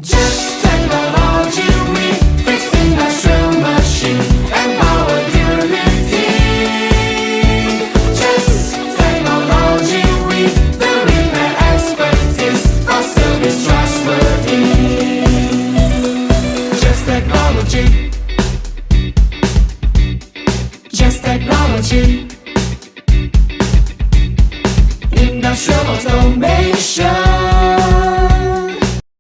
Just technology, we fix industrial machine and power durability. Just technology, we the repair expertise for service trustworthy. Just technology. Just technology. Industrial automation.